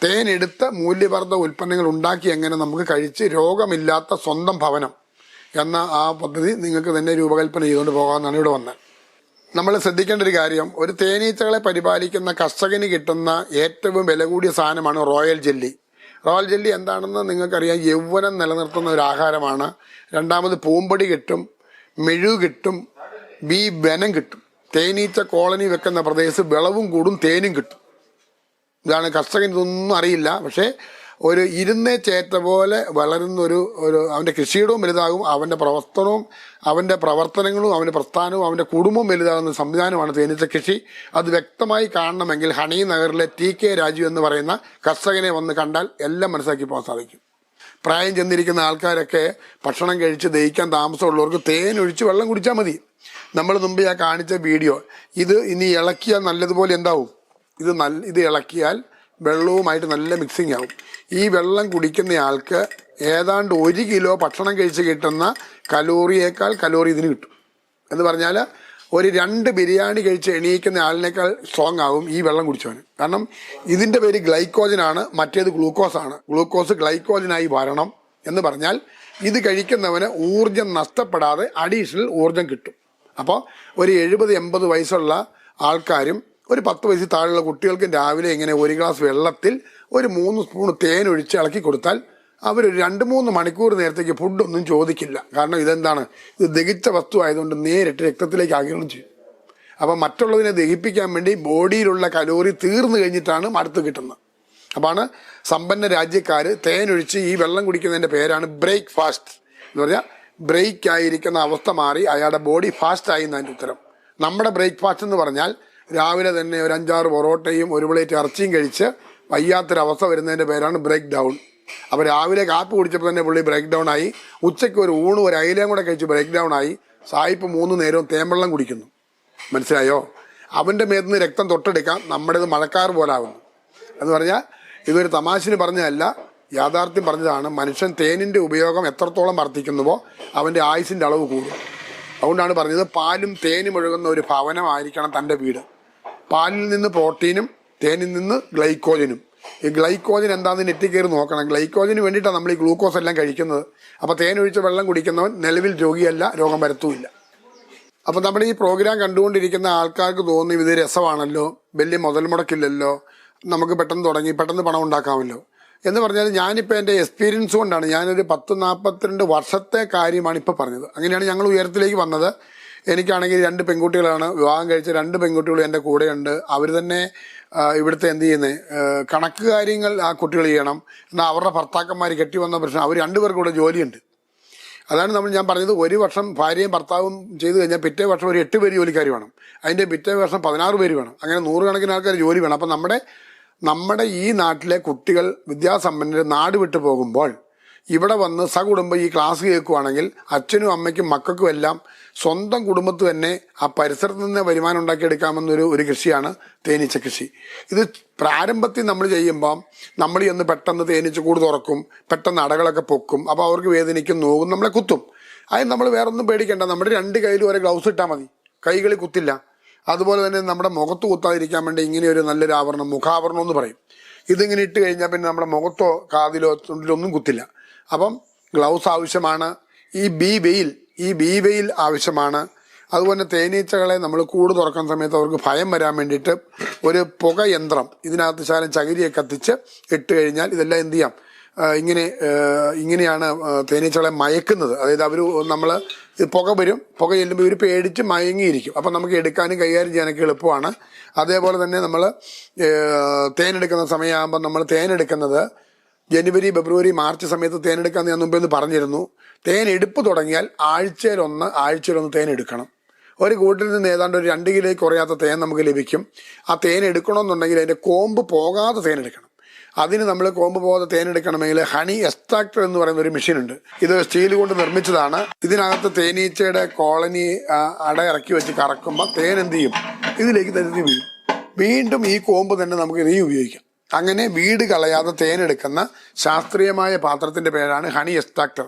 തേനെടുത്ത മൂല്യവർദ്ധ ഉൽപ്പന്നങ്ങൾ ഉണ്ടാക്കി എങ്ങനെ നമുക്ക് കഴിച്ച് രോഗമില്ലാത്ത സ്വന്തം ഭവനം എന്ന ആ പദ്ധതി നിങ്ങൾക്ക് തന്നെ രൂപകൽപ്പന ചെയ്തുകൊണ്ട് പോകാമെന്നാണ് ഇവിടെ വന്നത്. നമ്മൾ ശ്രദ്ധിക്കേണ്ട ഒരു കാര്യം, ഒരു തേനീച്ചകളെ പരിപാലിക്കുന്ന കർഷകന് കിട്ടുന്ന ഏറ്റവും വില കൂടിയ സാധനമാണ് റോയൽ ജെല്ലി. റോയൽ ജെല്ലി എന്താണെന്ന് നിങ്ങൾക്കറിയാം. യൗവനം നിലനിർത്തുന്ന ഒരു ആഹാരമാണ്. രണ്ടാമത് പൂമ്പൊടി കിട്ടും, മെഴുക് കിട്ടും, ബീ വെനം കിട്ടും. തേനീച്ച കോളനി വെക്കുന്ന പ്രദേശത്ത് വിളവും കൂടും, തേനും കിട്ടും. ഇതാണ് കർഷകൻ ഇതൊന്നും അറിയില്ല. പക്ഷേ ഒരു ഇരുന്നേച്ചേറ്റ പോലെ വളരുന്ന ഒരു അവൻ്റെ കൃഷിയിടവും വലുതാകും, അവൻ്റെ പ്രവർത്തനങ്ങളും അവൻ്റെ പ്രസ്ഥാനവും അവൻ്റെ കുടുംബവും വലുതാകുന്ന സംവിധാനമാണ് തേനീച്ച കൃഷി. അത് വ്യക്തമായി കാണണമെങ്കിൽ ഹണി നഗറിലെ TK രാജു എന്ന് പറയുന്ന കർഷകനെ വന്ന് കണ്ടാൽ എല്ലാം മനസ്സിലാക്കി പോകാൻ സാധിക്കും. പ്രായം ചെന്നിരിക്കുന്ന ആൾക്കാരൊക്കെ ഭക്ഷണം കഴിച്ച് ദഹിക്കാൻ താമസമുള്ളവർക്ക് തേനൊഴിച്ച് വെള്ളം കുടിച്ചാൽ മതി. നമ്മൾ മുമ്പ് ഞാൻ കാണിച്ച വീഡിയോ, ഇത് ഇനി ഇളക്കിയാൽ നല്ലതുപോലെ എന്താവും, ഇത് ഇളക്കിയാൽ വെള്ളവുമായിട്ട് നല്ല മിക്സിങ് ആവും. ഈ വെള്ളം കുടിക്കുന്ന ആൾക്ക് ഏതാണ്ട് 1 കിലോ ഭക്ഷണം കഴിച്ച് കിട്ടുന്ന കലോറിയേക്കാൾ കലോറി ഇതിന് കിട്ടും. എന്ന് പറഞ്ഞാൽ ഒരു 2 ബിരിയാണി കഴിച്ച് എണീക്കുന്ന ആളിനേക്കാൾ സ്ട്രോങ് ആവും ഈ വെള്ളം കുടിച്ചവന്. കാരണം ഇതിൻ്റെ പേര് ഗ്ലൈക്കോജനാണ്, മറ്റേത് ഗ്ലൂക്കോസാണ്. ഗ്ലൂക്കോസ് ഗ്ലൈക്കോജനായി വരണം എന്ന് പറഞ്ഞാൽ ഇത് കഴിക്കുന്നവന് ഊർജം നഷ്ടപ്പെടാതെ അഡീഷണൽ ഊർജം കിട്ടും. അപ്പോൾ ഒരു 70-80 വയസ്സുള്ള ആൾക്കാരും ഒരു 10 വയസ്സിൽ താഴെയുള്ള കുട്ടികൾക്കും രാവിലെ ഇങ്ങനെ 1 ഗ്ലാസ് വെള്ളത്തിൽ ഒരു 3 സ്പൂൺ തേനൊഴിച്ച് ഇളക്കി കൊടുത്താൽ അവരൊരു 2-3 മണിക്കൂർ നേരത്തേക്ക് ഫുഡൊന്നും ചോദിക്കില്ല. കാരണം ഇതെന്താണ്, ഇത് ദഹിച്ച വസ്തു ആയതുകൊണ്ട് നേരിട്ട് രക്തത്തിലേക്ക് ആഗിരണം ചെയ്യും. അപ്പം മറ്റുള്ളതിനെ ദഹിപ്പിക്കാൻ വേണ്ടി ബോഡിയിലുള്ള കലോറി തീർന്നു കഴിഞ്ഞിട്ടാണ് അടുത്ത് കിട്ടുന്നത്. അപ്പാണ് സമ്പന്ന രാജ്യക്കാർ തേനൊഴിച്ച് ഈ വെള്ളം കുടിക്കുന്നതിൻ്റെ പേരാണ് ബ്രേക്ക്ഫാസ്റ്റ് എന്ന് പറഞ്ഞാൽ ബ്രേക്ക് ആയിരിക്കുന്ന അവസ്ഥ മാറി അയാളുടെ ബോഡി ഫാസ്റ്റ് ആയി എന്നതിൻ്റെ ഉത്തരം. നമ്മുടെ ബ്രേക്ക്ഫാസ്റ്റ് എന്ന് പറഞ്ഞാൽ രാവിലെ തന്നെ ഒരു 5-6 പൊറോട്ടയും 1 പ്ലേറ്റ് ഇറച്ചിയും കഴിച്ച് വയ്യാത്തൊരവസ്ഥ വരുന്നതിൻ്റെ പേരാണ് ബ്രേക്ക് ഡൗൺ. അപ്പോൾ രാവിലെ കാപ്പി കുടിച്ചപ്പോൾ തന്നെ പുള്ളി ബ്രേക്ക് ഡൗൺ ആയി. ഉച്ചയ്ക്ക് ഒരു ഊണ് ഒരു അയിലയും കൂടെ കഴിച്ച് ബ്രേക്ക് ഡൗൺ ആയി. സായിപ്പ് 3 നേരവും തേൻവെള്ളം കുടിക്കുന്നു. മനസ്സിലായോ? അവൻ്റെ മേത്തുനിന്ന് രക്തം തൊട്ടെടുക്കാം, നമ്മുടേത് മഴക്കാർ പോലാകുന്നു. എന്ന് പറഞ്ഞാൽ ഇതൊരു തമാശന് പറഞ്ഞതല്ല, യാഥാർത്ഥ്യം പറഞ്ഞതാണ്. മനുഷ്യൻ തേനിൻ്റെ ഉപയോഗം എത്രത്തോളം വർദ്ധിക്കുന്നുവോ അവൻ്റെ ആയുസിൻ്റെ അളവ് കൂടും. അതുകൊണ്ടാണ് പറഞ്ഞത് പാലും തേനും ഒഴുകുന്ന ഒരു ഭവനമായിരിക്കണം തൻ്റെ വീട്. പാലിൽ നിന്ന് പ്രോട്ടീനും തേനിൽ നിന്ന് ഗ്ലൈക്കോജനും. ഈ ഗ്ലൈക്കോജൻ എന്താണെന്ന് നെറ്റിൽ കയറി നോക്കണം. ഗ്ലൈക്കോജന് വേണ്ടിയിട്ടാണ് നമ്മൾ ഈ ഗ്ലൂക്കോസ് എല്ലാം കഴിക്കുന്നത്. അപ്പോൾ തേനൊഴിച്ച് വെള്ളം കുടിക്കുന്നവൻ നിലവിൽ രോഗിയല്ല, രോഗം വരത്തുമില്ല. അപ്പോൾ നമ്മുടെ ഈ പ്രോഗ്രാം കണ്ടുകൊണ്ടിരിക്കുന്ന ആൾക്കാർക്ക് തോന്നി ഇത് രസമാണല്ലോ, വലിയ മുതൽ മുടക്കില്ലല്ലോ, നമുക്ക് പെട്ടെന്ന് തുടങ്ങി പെട്ടെന്ന് പണം ഉണ്ടാക്കാമല്ലോ എന്ന് പറഞ്ഞാൽ, ഞാനിപ്പോൾ എൻ്റെ എക്സ്പീരിയൻസ് കൊണ്ടാണ്, ഞാനൊരു 10-42 വർഷത്തെ കാര്യമാണ് ഇപ്പോൾ പറഞ്ഞത്. അങ്ങനെയാണ് ഞങ്ങൾ ഉയരത്തിലേക്ക് വന്നത്. എനിക്കാണെങ്കിൽ 2 പെൺകുട്ടികളാണ്, വിവാഹം കഴിച്ച 2 പെൺകുട്ടികളും എൻ്റെ കൂടെയുണ്ട്. അവർ തന്നെ ഇവിടുത്തെ എന്ത് ചെയ്യുന്നത്, കണക്ക് കാര്യങ്ങൾ ആ കുട്ടികൾ ചെയ്യണം. എന്നാൽ അവരുടെ ഭർത്താക്കന്മാർ കെട്ടി വന്ന പ്രശ്നം, അവർ 2 പേർക്കും കൂടെ ജോലിയുണ്ട്. അതാണ് ഞാൻ പറഞ്ഞത്, 1 വർഷം ഭാര്യയും ഭർത്താവും ചെയ്തു കഴിഞ്ഞാൽ പിറ്റേ വർഷം ഒരു 8 പേര് ജോലിക്കാർ വേണം, അതിൻ്റെ പിറ്റേ വർഷം 16 പേര് വേണം, അങ്ങനെ 100 കണക്കിന് ആൾക്കാർ ജോലി വേണം. അപ്പം നമ്മുടെ ഈ നാട്ടിലെ കുട്ടികൾ വിദ്യാസമ്പന്നർ നാട് വിട്ടു പോകുമ്പോൾ ഇവിടെ വന്ന് സകുടുംബം ഈ ക്ലാസ് കേൾക്കുവാണെങ്കിൽ അച്ഛനും അമ്മയ്ക്കും മക്കൾക്കും എല്ലാം സ്വന്തം കുടുംബത്തിൽ തന്നെ ആ പരിസരത്ത് നിന്ന് വരുമാനം ഉണ്ടാക്കിയെടുക്കാമെന്നൊരു കൃഷിയാണ് തേനീച്ച കൃഷി. ഇത് പ്രാരംഭത്തിൽ നമ്മൾ ചെയ്യുമ്പം നമ്മൾ ചെന്ന് പെട്ടെന്ന് തേനീച്ച കൂട് തുറക്കും, പെട്ടെന്ന് അടകളൊക്കെ പൊക്കും, അപ്പോൾ അവർക്ക് വേദനിക്കും, നോക്കും, നമ്മളെ കുത്തും. അതിന് നമ്മൾ വേറൊന്നും പേടിക്കേണ്ട, നമ്മുടെ 2 കയ്യിലും ഒരേ ഗ്ലൗസ് ഇട്ടാൽ മതി, കൈകളിൽ കുത്തില്ല. അതുപോലെ തന്നെ നമ്മുടെ മുഖത്ത് കുത്താതിരിക്കാൻ വേണ്ടി ഇങ്ങനെ ഒരു നല്ലൊരു ആവരണം, മുഖാവരണം എന്ന് പറയും. ഇതിങ്ങനെ ഇട്ട് കഴിഞ്ഞാൽ പിന്നെ നമ്മുടെ മുഖത്തോ കാതിലോ ചുണ്ടിലൊന്നും കുത്തില്ല. അപ്പം ഗ്ലൗസ് ആവശ്യമാണ്. ഈ ബി വെയിൽ ആവശ്യമാണ്. അതുപോലെ തേനീച്ചകളെ നമ്മൾ കൂട് തുറക്കുന്ന സമയത്ത് അവർക്ക് ഭയം വരാൻ വേണ്ടിയിട്ട് ഒരു പുക യന്ത്രം ഇതിനകത്ത് ശാലം ചകിരിയെ കത്തിച്ച് ഇട്ട് കഴിഞ്ഞാൽ ഇതെല്ലാം എന്ത് ചെയ്യാം, ഇങ്ങനെയാണ് തേനീച്ചകളെ മയക്കുന്നത്. അതായത് അവർ നമ്മൾ പുക വരും, പുക ചെല്ലുമ്പോൾ ഇവർ പേടിച്ച് മയങ്ങിയിരിക്കും. അപ്പം നമുക്ക് എടുക്കാനും കൈകാര്യം ചെയ്യാനൊക്കെ എളുപ്പമാണ്. അതേപോലെ തന്നെ നമ്മൾ തേനെടുക്കുന്ന സമയമാകുമ്പോൾ നമ്മൾ തേനെടുക്കുന്നത് ജനുവരി, ഫെബ്രുവരി, മാർച്ച് സമയത്ത് തേനെടുക്കാമെന്ന് ഞാൻ മുമ്പേ ഒന്ന് പറഞ്ഞിരുന്നു. തേനെടുപ്പ് തുടങ്ങിയാൽ ആഴ്ചയിലൊന്ന് തേനെടുക്കണം. ഒരു കൂട്ടിൽ നിന്ന് ഏതാണ്ട് ഒരു 2 കിലോ കുറയാത്ത തേൻ നമുക്ക് ലഭിക്കും. ആ തേൻ എടുക്കണമെന്നുണ്ടെങ്കിൽ അതിൻ്റെ കോമ്പ് പോകാതെ തേനെടുക്കണം. അതിന് നമ്മൾ കോമ്പ് പോകാതെ തേനെടുക്കണമെങ്കിൽ ഹണി എക്സ്ട്രാക്ടർ എന്ന് പറയുന്ന ഒരു മെഷീനുണ്ട്. ഇത് സ്റ്റീൽ കൊണ്ട് നിർമ്മിച്ചതാണ്. ഇതിനകത്ത് തേനീച്ചയുടെ കോളനി അട ഇറക്കി വെച്ച് കറക്കുമ്പോൾ തേൻ എന്ത് ചെയ്യും, ഇതിലേക്ക് തരുത്തി വീഴും. വീണ്ടും ഈ കോമ്പ് തന്നെ നമുക്ക് ഇനി ഉപയോഗിക്കാം. അങ്ങനെ വീട് കളയാതെ തേനെടുക്കുന്ന ശാസ്ത്രീയമായ പാത്രത്തിന്റെ പേരാണ് ഹണി എക്സ്ട്രാക്ടർ.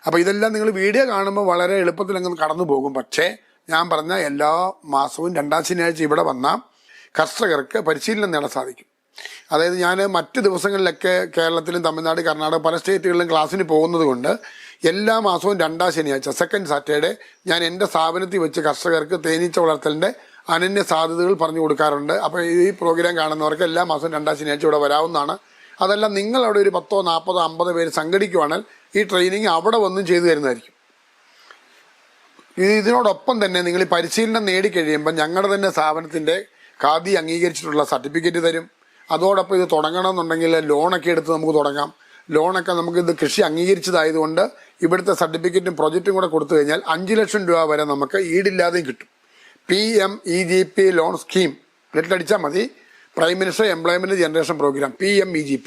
അപ്പോൾ ഇതെല്ലാം നിങ്ങൾ വീഡിയോ കാണുമ്പോൾ വളരെ എളുപ്പത്തിൽ അങ്ങ് കടന്നു പോകും. പക്ഷേ ഞാൻ പറഞ്ഞ എല്ലാ മാസവും 2ാം ശനിയാഴ്ച ഇവിടെ വന്ന കർഷകർക്ക് പരിശീലനം നേടാൻ സാധിക്കും. അതായത് ഞാൻ മറ്റ് ദിവസങ്ങളിലൊക്കെ കേരളത്തിലും തമിഴ്നാട്, കർണാടക പല സ്റ്റേറ്റുകളിലും ക്ലാസ്സിന് പോകുന്നത് കൊണ്ട് എല്ലാ മാസവും 2ാം ശനിയാഴ്ച സെക്കൻഡ് സാറ്റർഡേ ഞാൻ എൻ്റെ സ്ഥാപനത്തിൽ വെച്ച് കർഷകർക്ക് തേനീച്ച വളർത്തലിൻ്റെ അനന്യ സാധ്യതകൾ പറഞ്ഞു കൊടുക്കാറുണ്ട്. അപ്പോൾ ഈ പ്രോഗ്രാം കാണുന്നവർക്ക് എല്ലാ മാസവും 2ാം ശനിയാഴ്ച ഇവിടെ വരാവുന്നതാണ്. അതല്ല നിങ്ങൾ അവിടെ ഒരു 10, 40, 50 പേര് സംഘടിക്കുവാണെങ്കിൽ ഈ ട്രെയിനിങ് അവിടെ വന്നും ചെയ്തു തരുന്നതായിരിക്കും. ഇതിനോടൊപ്പം തന്നെ നിങ്ങൾ ഈ പരിശീലനം നേടിക്കഴിയുമ്പോൾ ഞങ്ങളുടെ തന്നെ സ്ഥാപനത്തിൻ്റെ ഖാദി അംഗീകരിച്ചിട്ടുള്ള സർട്ടിഫിക്കറ്റ് തരും. അതോടൊപ്പം ഇത് തുടങ്ങണമെന്നുണ്ടെങ്കിൽ ലോണൊക്കെ എടുത്ത് നമുക്ക് തുടങ്ങാം. ലോണൊക്കെ നമുക്ക് ഇത് കൃഷി അംഗീകരിച്ചതായതുകൊണ്ട് ഇവിടുത്തെ സർട്ടിഫിക്കറ്റും പ്രൊജക്റ്റും കൂടെ കൊടുത്തു കഴിഞ്ഞാൽ 5 ലക്ഷം രൂപ വരെ നമുക്ക് ഈടില്ലാതെയും കിട്ടും. PMEGP ലോൺ സ്കീം നെറ്റിലടിച്ചാൽ മതി. Prime minister employment generation programme PMEGP.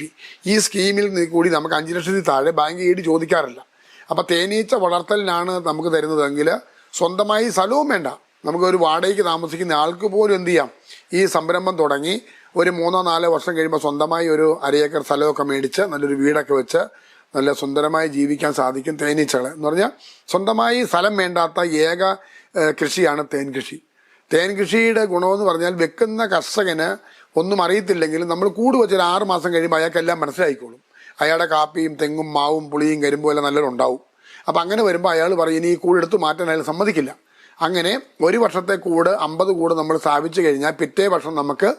ഈ സ്കീമിൽ കൂടി നമുക്ക് 5 ലക്ഷത്തിൽ താഴെ ബാങ്ക് ഈട് ചോദിക്കാറില്ല. അപ്പോൾ തേനീച്ച വളർത്തലിനാണ് നമുക്ക് തരുന്നതെങ്കിൽ സ്വന്തമായി സ്ഥലവും വേണ്ട, നമുക്ക് ഒരു വാടകയ്ക്ക് താമസിക്കുന്ന ആൾക്ക് പോലും എന്ത് ചെയ്യാം, ഈ സംരംഭം തുടങ്ങി ഒരു 3-4 വർഷം കഴിയുമ്പോൾ സ്വന്തമായി ഒരു 1/2 ഏക്കർ സ്ഥലമൊക്കെ മേടിച്ച് നല്ലൊരു വീടൊക്കെ വെച്ച് നല്ല സുന്ദരമായി ജീവിക്കാൻ സാധിക്കും. തേനീച്ചകൾ എന്ന് പറഞ്ഞാൽ സ്വന്തമായി സ്ഥലം വേണ്ടാത്ത ഏക കൃഷിയാണ് തേൻ കൃഷി. തേൻ കൃഷിയുടെ ഗുണമെന്ന് പറഞ്ഞാൽ വെക്കുന്ന കർഷകന് ഒന്നും അറിയത്തില്ലെങ്കിലും നമ്മൾ കൂട് വെച്ചൊരു 6 മാസം കഴിയുമ്പോൾ അയാൾക്കെല്ലാം മനസ്സിലായിക്കോളും. അയാളുടെ കാപ്പിയും തെങ്ങും മാവും പുളിയും കരിമ്പും എല്ലാം നല്ലത് ഉണ്ടാവും. അപ്പം അങ്ങനെ വരുമ്പോൾ അയാൾ പറയും ഇനി ഈ കൂട് എടുത്ത് മാറ്റാൻ അയാൾ സമ്മതിക്കില്ല. അങ്ങനെ ഒരു വർഷത്തെ കൂട് 50 കൂട് നമ്മൾ സ്ഥാപിച്ചു കഴിഞ്ഞാൽ പിറ്റേ വർഷം നമുക്ക്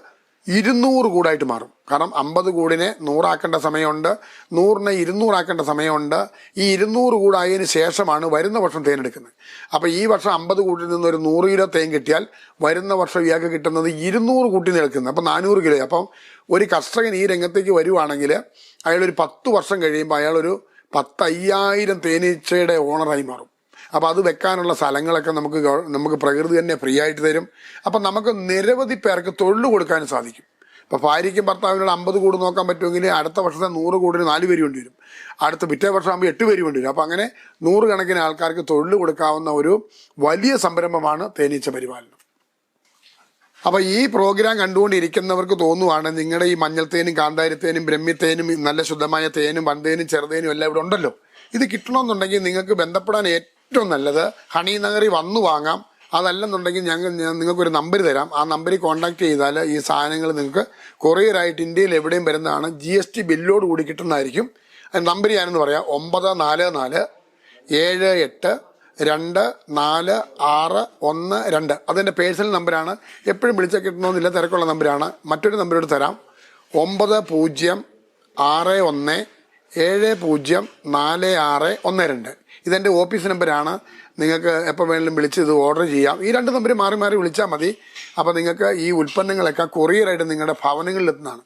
200 കൂടായിട്ട് മാറും. കാരണം 50 കൂടിനെ 100 ആക്കേണ്ട സമയമുണ്ട്, 100നെ 200 ആക്കേണ്ട സമയമുണ്ട്. ഈ 200 കൂടായതിനു ശേഷമാണ് വരുന്ന വർഷം തേനെടുക്കുന്നത്. അപ്പോൾ ഈ വർഷം 50 കൂട്ടിൽ നിന്ന് ഒരു 100 കിലോ തേൻ കിട്ടിയാൽ വരുന്ന വർഷം ഇയാൾക്ക് കിട്ടുന്നത് 200 കൂട്ടി നിൽക്കുന്നത്. അപ്പം 400 കിലോ. അപ്പം ഒരു കർഷകൻ ഈ രംഗത്തേക്ക് വരുവാണെങ്കിൽ അയാളൊരു 10 വർഷം കഴിയുമ്പോൾ അയാളൊരു 10,000 തേനീച്ചയുടെ ഓണറായി മാറും. അപ്പോൾ അത് വെക്കാനുള്ള സ്ഥലങ്ങളൊക്കെ നമുക്ക് പ്രകൃതി തന്നെ ഫ്രീ ആയിട്ട് തരും. അപ്പം നമുക്ക് നിരവധി പേർക്ക് തൊഴിൽ കൊടുക്കാനും സാധിക്കും. ഇപ്പോൾ ഭാര്യയ്ക്കും ഭർത്താവിനോട് 50 കൂട് നോക്കാൻ പറ്റുമെങ്കിൽ അടുത്ത വർഷത്തെ 100 കൂടിന് 4 പേര് വേണ്ടി വരും. അടുത്ത പിറ്റേ വർഷം ആകുമ്പോൾ 8 പേര് വേണ്ടി വരും. അപ്പോൾ അങ്ങനെ 100 കണക്കിന് ആൾക്കാർക്ക് തൊഴിൽ കൊടുക്കാവുന്ന ഒരു വലിയ സംരംഭമാണ് തേനീച്ച പരിപാലനം. അപ്പോൾ ഈ പ്രോഗ്രാം കണ്ടുകൊണ്ടിരിക്കുന്നവർക്ക് തോന്നുവാണ് നിങ്ങളുടെ ഈ മഞ്ഞൾത്തേനും കാന്താരിത്തേനും ബ്രഹ്മിത്തേനും നല്ല ശുദ്ധമായ തേനും വൻതേനും ചെറുതേനും എല്ലാം ഇവിടെ ഉണ്ടല്ലോ. ഇത് കിട്ടണമെന്നുണ്ടെങ്കിൽ നിങ്ങൾക്ക് ബന്ധപ്പെടാൻ ഏറ്റവും നല്ലത് ഹണി നഗറിൽ വന്നു വാങ്ങാം. അതല്ലെന്നുണ്ടെങ്കിൽ നിങ്ങൾക്കൊരു നമ്പർ തരാം. ആ നമ്പറിൽ കോൺടാക്ട് ചെയ്താൽ ഈ സാധനങ്ങൾ നിങ്ങൾക്ക് കൊറിയറായിട്ട് ഇന്ത്യയിൽ എവിടെയും വരുന്നതാണ്. GST ബില്ലോട് കൂടി കിട്ടുന്നതായിരിക്കും. നമ്പർ ഞാനെന്ന് പറയാം: 944 78 2461 അതെൻ്റെ പേഴ്സണൽ നമ്പറാണ്. എപ്പോഴും വിളിച്ചാൽ കിട്ടണമെന്നില്ല, തിരക്കുള്ള നമ്പറാണ്. മറ്റൊരു നമ്പരോട് തരാം: 90704612. ഇതെൻ്റെ ഓഫീസ് നമ്പറാണ്. നിങ്ങൾക്ക് എപ്പോൾ വേണമെങ്കിലും വിളിച്ച് ഇത് ഓർഡർ ചെയ്യാം. ഈ 2 നമ്പർ മാറി മാറി വിളിച്ചാൽ മതി. അപ്പോൾ നിങ്ങൾക്ക് ഈ ഉൽപ്പന്നങ്ങളൊക്കെ കൊറിയറായിട്ട് നിങ്ങളുടെ ഭവനങ്ങളിലെത്തുന്നതാണ്.